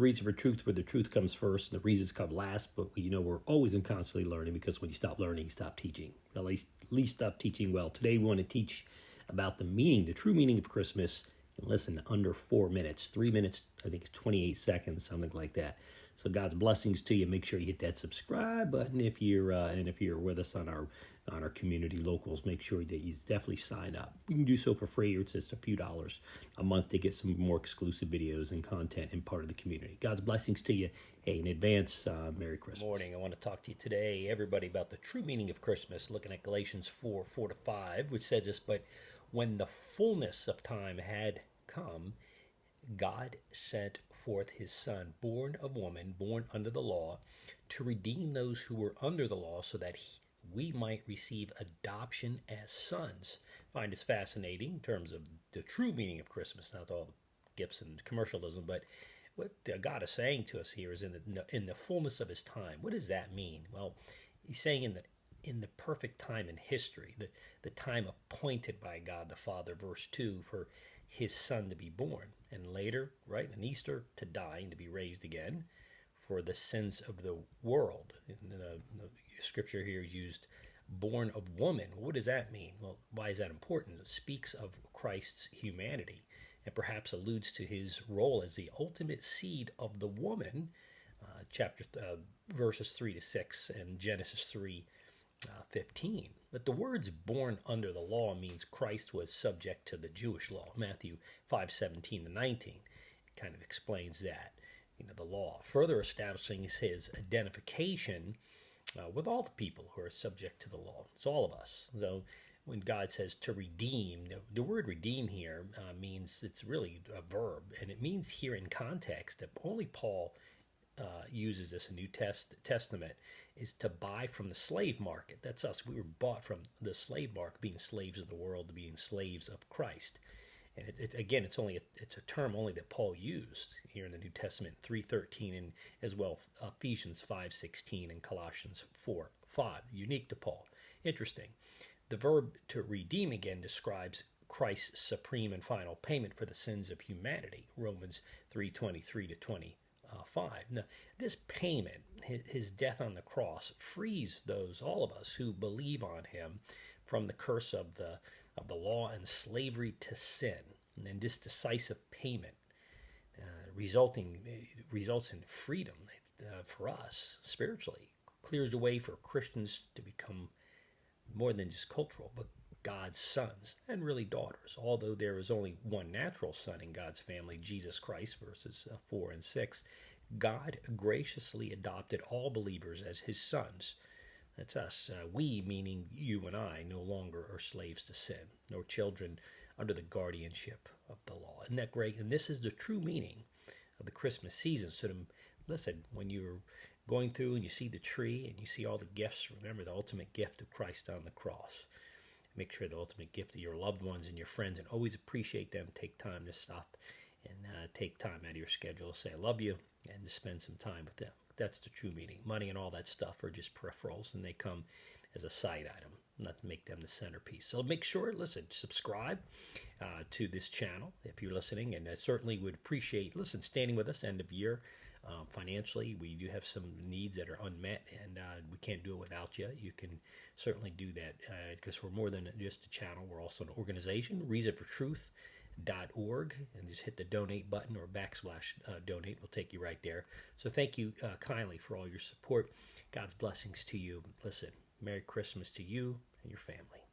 Reason for Truth, where the truth comes first and the reasons come last. But we're always and constantly learning, because when you stop learning, you stop teaching. At least stop teaching well. Today we want to teach about the true meaning of Christmas. And listen, under 4 minutes, 3 minutes, I think it's 28 seconds, something like that. So God's blessings to you. Make sure you hit that subscribe button if you're with us on our community locals. Make sure that you definitely sign up. You can do so for free, or it's just a few dollars a month to get some more exclusive videos and content and part of the community. God's blessings to you. Hey, in advance, Merry Christmas. Morning. I want to talk to you today, everybody, about the true meaning of Christmas. Looking at Galatians 4:4-5, which says this: "But when the fullness of time had come, God sent forth his Son, born of woman, born under the law, to redeem those who were under the law, so that we might receive adoption as sons." I find this fascinating in terms of the true meaning of Christmas, not all the gifts and commercialism, but what God is saying to us here is in the fullness of his time. What does that mean? Well, he's saying in the perfect time in history, the time appointed by God the Father, verse 2, for his Son to be born, and later, right, in Easter, to die and to be raised again for the sins of the world. The scripture here is used, born of woman. What does that mean? Well, why is that important? It speaks of Christ's humanity and perhaps alludes to his role as the ultimate seed of the woman, verses 3-6 and Genesis 3:15. But the words "born under the law" means Christ was subject to the Jewish law. Matthew 5:17-19 kind of explains that, the law, further establishing his identification with all the people who are subject to the law. It's all of us. So when God says to redeem, the word redeem here means, it's really a verb, and it means here in context that only Paul uses this in New Testament, is to buy from the slave market. That's us. We were bought from the slave market, being slaves of the world to being slaves of Christ. And it's a term only that Paul used here in the New Testament, 3:13, and as well Ephesians 5:16 and Colossians 4:5, unique to Paul. Interesting. The verb to redeem again describes Christ's supreme and final payment for the sins of humanity, Romans 3:23-25. Now, this payment, his death on the cross, frees all of us who believe on him from the curse of the law and slavery to sin. And this decisive payment results in freedom for us spiritually, clears the way for Christians to become more than just cultural, but God's sons and really daughters. Although there is only one natural son in God's family, Jesus Christ, verses 4 and 6, God graciously adopted all believers as his sons. That's us. We, meaning you and I, no longer are slaves to sin, nor children under the guardianship of the law. Isn't that great? And this is the true meaning of the Christmas season. So listen, when you're going through and you see the tree and you see all the gifts, remember the ultimate gift of Christ on the cross. Make sure the ultimate gift of your loved ones and your friends, and always appreciate them. Take time to stop and take time out of your schedule to say I love you and to spend some time with them. That's the true meaning. Money and all that stuff are just peripherals, and they come as a side item, not to make them the centerpiece. So make sure, subscribe to this channel if you're listening, and I certainly would appreciate, standing with us end of year. Financially, we do have some needs that are unmet, and we can't do it without you. You can certainly do that because we're more than just a channel. We're also an organization, reasonfortruth.org, and just hit the donate button or /donate. We'll take you right there. So thank you kindly for all your support. God's blessings to you. Merry Christmas to you and your family.